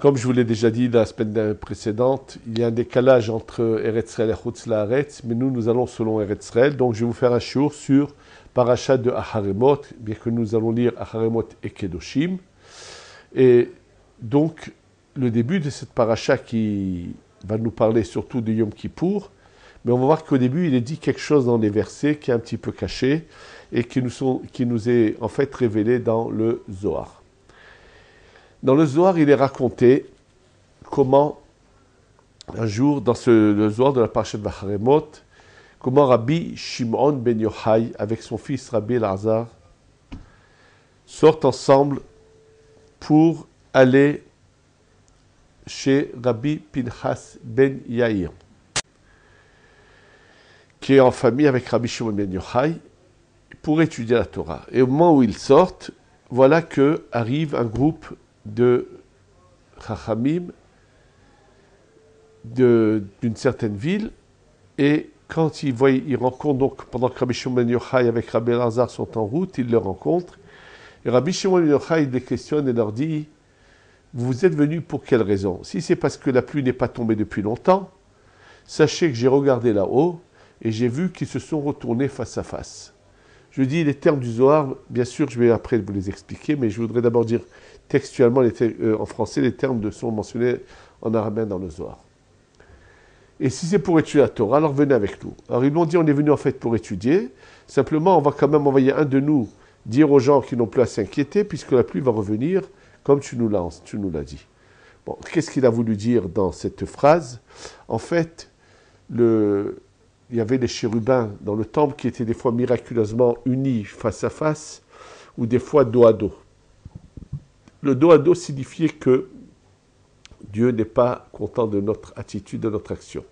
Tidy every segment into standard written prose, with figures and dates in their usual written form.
Comme je vous l'ai déjà dit la semaine précédente, il y a un décalage entre Eretz Israël et Chutz La'aretz, mais nous allons selon Eretz Israël. Donc je vais vous faire un shiur sur Parashat de Acharemot, bien que nous allons lire Acharemot et Kedoshim. Et donc, le début de cette paracha qui va nous parler surtout de Yom Kippour, mais on va voir qu'au début, il est dit quelque chose dans les versets qui est un petit peu caché et qui nous est en fait révélé dans le Zohar. Dans le Zohar, il est raconté comment, un jour, dans le Zohar de la paracha de Acharemot, comment Rabbi Shimon ben Yochai, avec son fils Rabbi Elazar, sortent ensemble pour aller chez Rabbi Pinchas ben Yair, qui est en famille avec Rabbi Shimon ben Yochai, pour étudier la Torah. Et au moment où ils sortent, voilà que arrive un groupe de Chachamim d'une certaine ville, et quand ils rencontrent, donc pendant que Rabbi Shimon ben Yochai avec Rabbi Elazar sont en route, ils le rencontrent, et Rabbi Shimon ben Yochai les questionne et leur dit: vous êtes venus pour quelle raison? Si c'est parce que la pluie n'est pas tombée depuis longtemps, sachez que j'ai regardé là-haut et j'ai vu qu'ils se sont retournés face à face. Je dis les termes du Zohar, bien sûr, je vais après vous les expliquer, mais je voudrais d'abord dire textuellement en français, les termes sont mentionnés en arabe dans le Zohar. Et si c'est pour étudier la Torah, alors venez avec nous. Alors ils m'ont dit, on est venu en fait pour étudier, simplement on va quand même envoyer un de nous dire aux gens qui n'ont plus à s'inquiéter, puisque la pluie va revenir, comme tu nous l'as dit. Bon, qu'est-ce qu'il a voulu dire dans cette phrase? En fait, il y avait des chérubins dans le temple qui étaient des fois miraculeusement unis face à face, ou des fois dos à dos. Le dos à dos signifiait que Dieu n'est pas content de notre attitude, de notre action.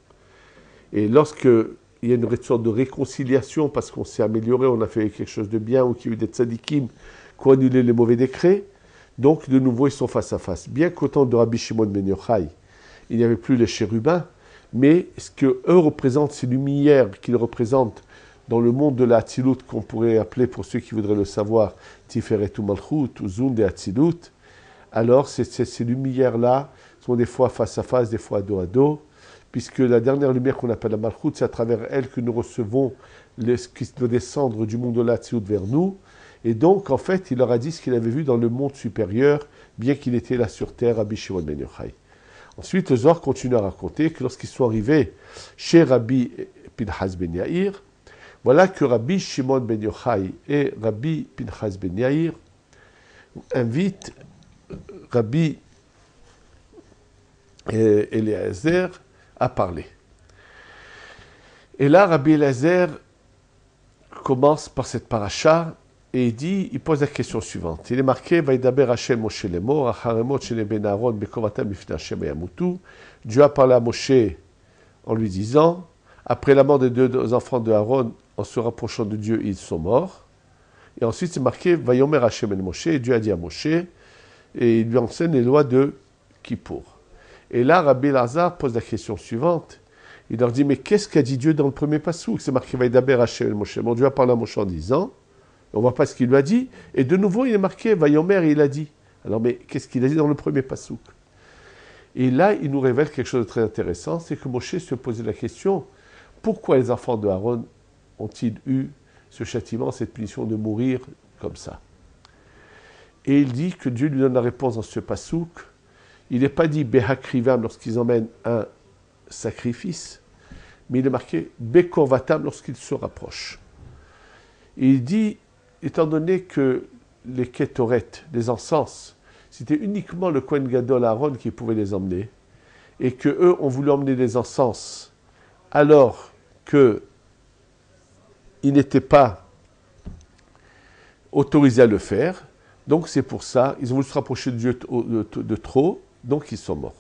Et lorsqu'il y a une sorte de réconciliation, parce qu'on s'est amélioré, on a fait quelque chose de bien, ou qu'il y a eu des tzadikim qui ont annulé les mauvais décrets, donc, de nouveau, ils sont face à face. Bien qu'au temps de Rabbi Shimon ben Yochai, il n'y avait plus les chérubins, mais ce qu'eux représentent, ces lumières qu'ils représentent dans le monde de la Hatzilut, qu'on pourrait appeler, pour ceux qui voudraient le savoir, Tiferet ou Malchut, ou Zund et Hatzilut. Alors, ces lumières-là sont des fois face à face, des fois dos à dos, puisque la dernière lumière qu'on appelle la Malchut, c'est à travers elle que nous recevons ce qui doit descendre du monde de la Hatzilut vers nous. Et donc, en fait, il leur a dit ce qu'il avait vu dans le monde supérieur, bien qu'il était là sur terre, Rabbi Shimon ben Yochai. Ensuite, le Zohar continue à raconter que lorsqu'ils sont arrivés chez Rabbi Pinchas ben Yair, voilà que Rabbi Shimon ben Yochai et Rabbi Pinchas ben Yair invitent Rabbi Eliezer à parler. Et là, Rabbi Eliezer commence par cette paracha, et il pose la question suivante. Il est marqué, Vaidaber Hashem Moshe lemor, Acharemot shene ben Aaron bekovatam bifnei Hashem yamutu. Dieu a parlé à Moshe en lui disant, après la mort des deux enfants de Aaron, en se rapprochant de Dieu, ils sont morts. Et ensuite, c'est marqué, Vayomer Hashem el Moshe, et Dieu a dit à Moshe, et il lui enseigne les lois de Kippour. Et là, Rabbi Elazar pose la question suivante. Il leur dit, mais qu'est-ce qu'a dit Dieu dans le premier passouk? C'est marqué, Vaidaber Hashem el Moshe. Bon, Dieu a parlé à Moshe en disant, on ne voit pas ce qu'il lui a dit. Et de nouveau, il est marqué, Vayomer, il a dit. Alors, mais qu'est-ce qu'il a dit dans le premier passouk? Et là, il nous révèle quelque chose de très intéressant, c'est que Moshe se posait la question, pourquoi les enfants de Aaron ont-ils eu ce châtiment, cette punition de mourir comme ça? Et il dit que Dieu lui donne la réponse dans ce passouk. Il n'est pas dit Behakrivam lorsqu'ils emmènent un sacrifice, mais il est marqué Bekorvatam lorsqu'ils se rapprochent. Et il dit, étant donné que les kétoret, les encens, c'était uniquement le Kohen Gadol Aaron qui pouvait les emmener, et que eux ont voulu emmener les encens alors qu'ils n'étaient pas autorisés à le faire. Donc c'est pour ça, ils ont voulu se rapprocher de Dieu de trop, donc ils sont morts.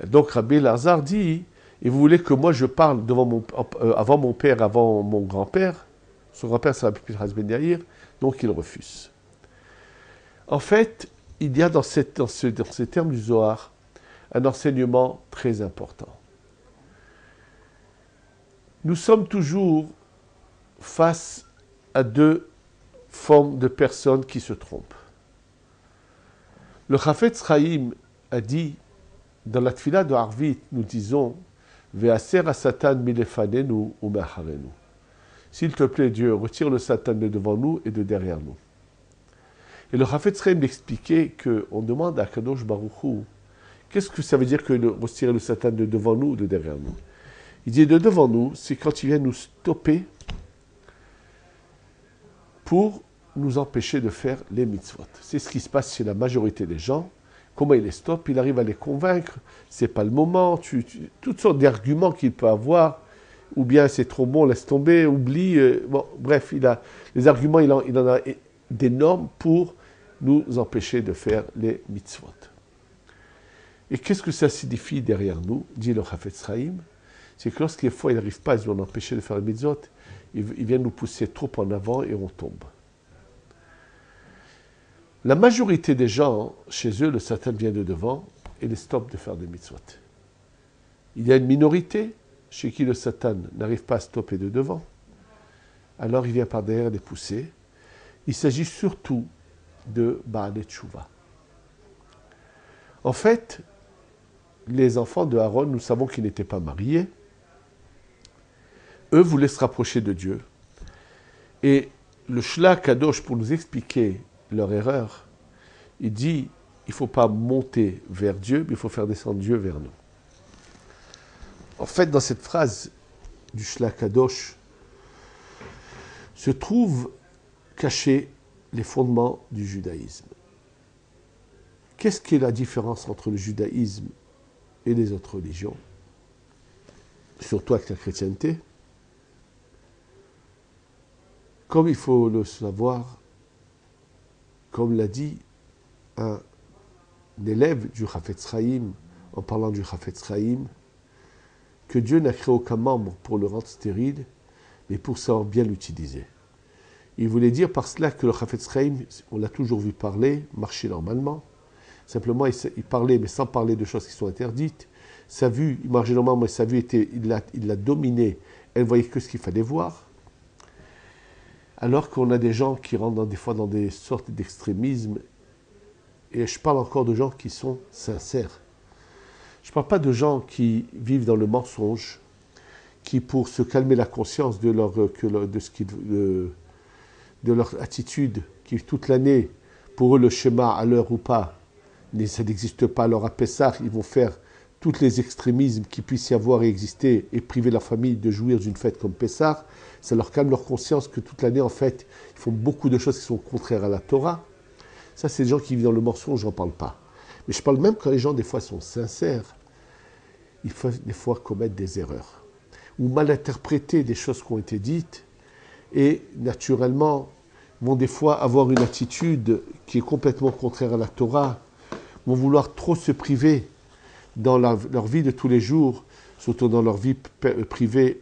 Et donc Rabbi Elazar dit, et vous voulez que moi je parle avant mon père, avant mon grand-père? Son grand-père, c'est Rabbi Pinchas ben Yair, donc il refuse. En fait, il y a dans ces termes du Zohar un enseignement très important. Nous sommes toujours face à deux formes de personnes qui se trompent. Le Chafetz Chaim a dit, dans la tfila de Harvit, nous disons Ve'aser ha-satan milefanenu ou me'acharenu. S'il te plaît, Dieu, retire le Satan de devant nous et de derrière nous. Et le Chafetz Chaim expliquait qu'on demande à Kadosh Baruch Hu, qu'est-ce que ça veut dire que retirer le Satan de devant nous ou de derrière nous? Il dit de devant nous, c'est quand il vient nous stopper pour nous empêcher de faire les mitzvot. C'est ce qui se passe chez la majorité des gens. Comment il les stoppe? Il arrive à les convaincre, c'est pas le moment, toutes sortes d'arguments qu'il peut avoir, ou bien c'est trop bon, laisse tomber, oublie. Bon, bref, les arguments, il en a d'énormes pour nous empêcher de faire les mitzvot. Et qu'est-ce que ça signifie derrière nous, dit le Chafetz Chaim? C'est que lorsqu'il fois il n'arrive pas à nous empêcher de faire les mitzvot, il vient nous pousser trop en avant et on tombe. La majorité des gens, chez eux, le Satan vient de devant et les stoppe de faire des mitzvot. Il y a une minorité chez qui le Satan n'arrive pas à stopper de devant. Alors il vient par derrière les pousser. Il s'agit surtout de Baalei Tshuva. En fait, les enfants de Aaron, nous savons qu'ils n'étaient pas mariés. Eux voulaient se rapprocher de Dieu. Et le Shla Kadosh, pour nous expliquer leur erreur, il dit, il ne faut pas monter vers Dieu, mais il faut faire descendre Dieu vers nous. En fait, dans cette phrase du Shla Kadosh, se trouvent cachés les fondements du judaïsme. Qu'est-ce qui est la différence entre le judaïsme et les autres religions, surtout avec la chrétienté? Comme il faut le savoir, comme l'a dit un élève du Chafetz Chaim, en parlant du Chafetz Chaim, que Dieu n'a créé aucun membre pour le rendre stérile, mais pour savoir bien l'utiliser. Il voulait dire par cela que le Chafetz Chaim, on l'a toujours vu parler, marcher normalement. Simplement, il parlait, mais sans parler de choses qui sont interdites. Sa vue, il marchait normalement, mais sa vue, il l'a dominée. Elle voyait que ce qu'il fallait voir. Alors qu'on a des gens qui rentrent des fois dans des sortes d'extrémisme. Et je parle encore de gens qui sont sincères. Je ne parle pas de gens qui vivent dans le mensonge, qui, pour se calmer la conscience de leur attitude, qui toute l'année, pour eux le schéma, à l'heure ou pas, ça n'existe pas. Alors à Pessah, ils vont faire tous les extrémismes qui puissent y avoir et exister et priver leur famille de jouir d'une fête comme Pessah. Ça leur calme leur conscience que toute l'année, en fait, ils font beaucoup de choses qui sont contraires à la Torah. Ça, c'est des gens qui vivent dans le mensonge, je n'en parle pas. Mais je parle même quand les gens, des fois, sont sincères, ils peuvent des fois commettre des erreurs ou mal interpréter des choses qui ont été dites et, naturellement, vont des fois avoir une attitude qui est complètement contraire à la Torah, vont vouloir trop se priver dans leur vie de tous les jours, surtout dans leur vie privée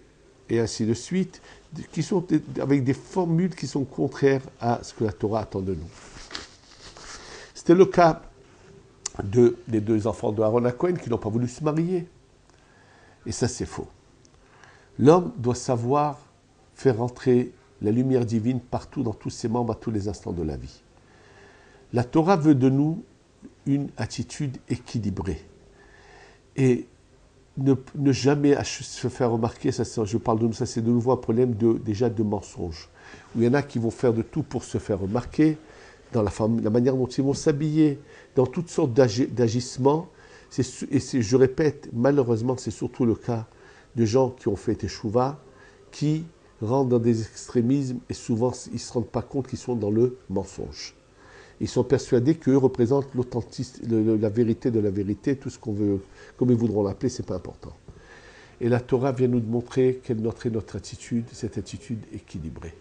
et ainsi de suite, qui sont avec des formules qui sont contraires à ce que la Torah attend de nous. C'était le cas des deux enfants de Aaron HaKohen qui n'ont pas voulu se marier. Et ça, c'est faux. L'homme doit savoir faire entrer la lumière divine partout, dans tous ses membres, à tous les instants de la vie. La Torah veut de nous une attitude équilibrée. Et ne jamais se faire remarquer, ça, je parle de nous, ça c'est de nouveau un problème déjà de mensonge. Où il y en a qui vont faire de tout pour se faire remarquer, dans la manière dont ils vont s'habiller, dans toutes sortes d'agissements. Je répète, malheureusement, c'est surtout le cas de gens qui ont fait teshuva, qui rentrent dans des extrémismes et souvent ils ne se rendent pas compte qu'ils sont dans le mensonge. Ils sont persuadés qu'eux représentent la vérité de la vérité, tout ce qu'on veut, comme ils voudront l'appeler, ce n'est pas important. Et la Torah vient nous montrer quelle est notre attitude, cette attitude équilibrée.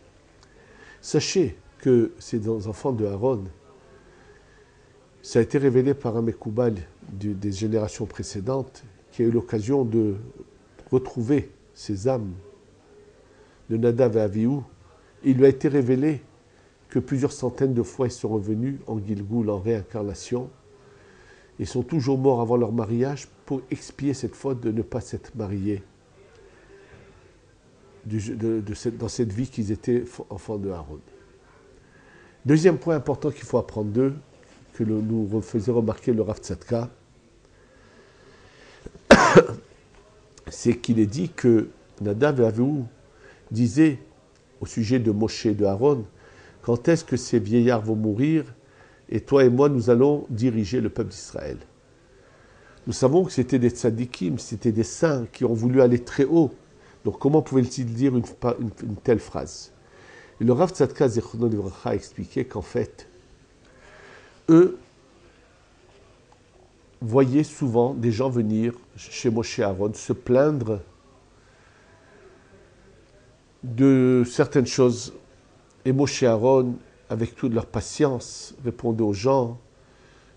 Sachez que ces enfants de Aaron, ça a été révélé par un Mekoubal des générations précédentes, qui a eu l'occasion de retrouver ces âmes de Nadav et Avihu. Il lui a été révélé que plusieurs centaines de fois ils sont revenus en Gilgoul, en réincarnation, et sont toujours morts avant leur mariage pour expier cette faute de ne pas s'être mariés dans cette vie qu'ils étaient enfants de Aaron. Deuxième point important qu'il faut apprendre d'eux, que nous faisait remarquer le Rav Tzadka, c'est qu'il est dit que Nadav et Avihu disaient au sujet de Moshe et de Aaron, quand est-ce que ces vieillards vont mourir et toi et moi nous allons diriger le peuple d'Israël. Nous savons que c'était des tzadikim, c'était des saints qui ont voulu aller très haut. Donc comment pouvaient-ils dire une telle phrase? Et le Rav Tzadka Zichrono Livracha a expliqué qu'en fait, eux voyaient souvent des gens venir chez Moshe et Aaron se plaindre de certaines choses. Et Moshe et Aaron, avec toute leur patience, répondaient aux gens,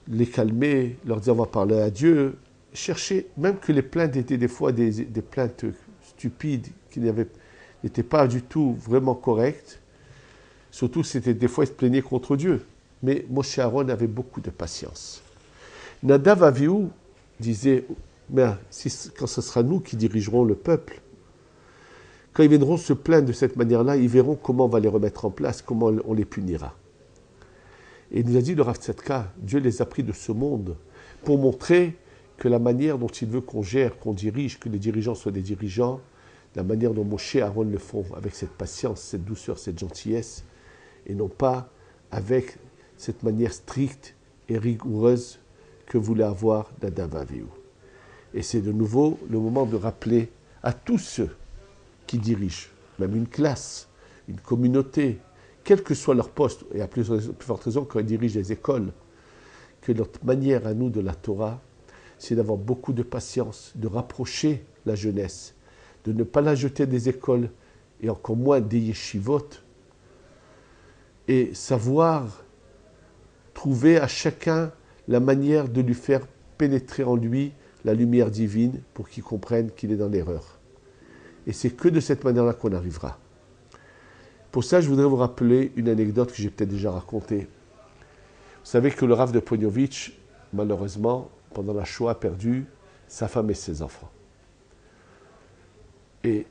les calmer, leur dire on va parler à Dieu, chercher, même que les plaintes étaient des fois des plaintes stupides, qui n'étaient pas du tout vraiment correctes. Surtout, c'était des fois, ils se plaignaient contre Dieu. Mais Moshe et Aaron avaient beaucoup de patience. Nadav et Avihu disaient, mais quand ce sera nous qui dirigerons le peuple, quand ils viendront se plaindre de cette manière-là, ils verront comment on va les remettre en place, comment on les punira. Et il nous a dit le Rav Tzadka, Dieu les a pris de ce monde pour montrer que la manière dont il veut qu'on gère, qu'on dirige, que les dirigeants soient des dirigeants, la manière dont Moshe et Aaron le font, avec cette patience, cette douceur, cette gentillesse, et non pas avec cette manière stricte et rigoureuse que voulait avoir Nadav et Avihu. Et c'est de nouveau le moment de rappeler à tous ceux qui dirigent, même une classe, une communauté, quel que soit leur poste, et à plus forte raison quand ils dirigent les écoles, que notre manière à nous de la Torah, c'est d'avoir beaucoup de patience, de rapprocher la jeunesse, de ne pas la jeter des écoles, et encore moins des yeshivot, et savoir trouver à chacun la manière de lui faire pénétrer en lui la lumière divine pour qu'il comprenne qu'il est dans l'erreur. Et c'est que de cette manière-là qu'on arrivera. Pour ça, je voudrais vous rappeler une anecdote que j'ai peut-être déjà racontée. Vous savez que le Rav de Poniovitch, malheureusement, pendant la Shoah, a perdu sa femme et ses enfants. Et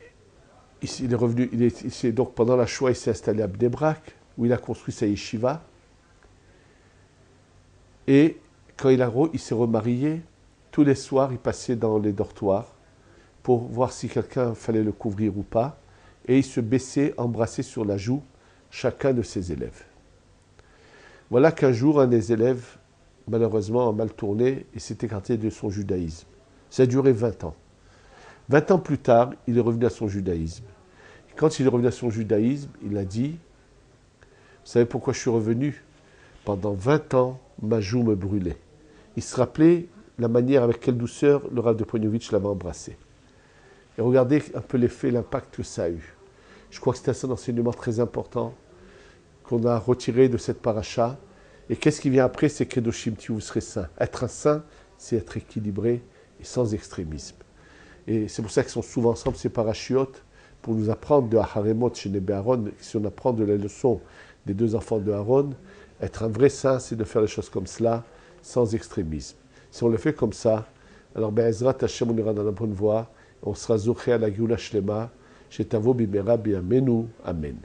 il est revenu, donc pendant la Shoah, il s'est installé à Bnei Brak, où il a construit sa yeshiva. Et quand il s'est remarié, tous les soirs, il passait dans les dortoirs pour voir si quelqu'un fallait le couvrir ou pas. Et il se baissait, embrassait sur la joue chacun de ses élèves. Voilà qu'un jour, un des élèves, malheureusement, a mal tourné et s'est écarté de son judaïsme. Ça a duré 20 ans. 20 ans plus tard, il est revenu à son judaïsme. Et quand il est revenu à son judaïsme, il a dit, vous savez pourquoi je suis revenu? Pendant 20 ans, ma joue me brûlait. Il se rappelait la manière avec quelle douceur le Rav de Poniovitch l'avait embrassé. Et regardez un peu l'effet, l'impact que ça a eu. Je crois que c'est un enseignement très important qu'on a retiré de cette paracha. Et qu'est-ce qui vient après? C'est Kedoshim Tihu, vous serez saint. Être un saint, c'est être équilibré et sans extrémisme. Et c'est pour ça qu'ils sont souvent ensemble, ces parachiotes, pour nous apprendre de Aharemot chez Nébé Aaron. Si on apprend de la leçon des deux enfants de Aaron, être un vrai saint, c'est de faire les choses comme cela, sans extrémisme. Si on le fait comme ça, alors Be'ezrat Hashem, on ira dans la bonne voie. On sera zoché à la Géoula Shlema, chez Tavo Bimera Biamenu. Amen.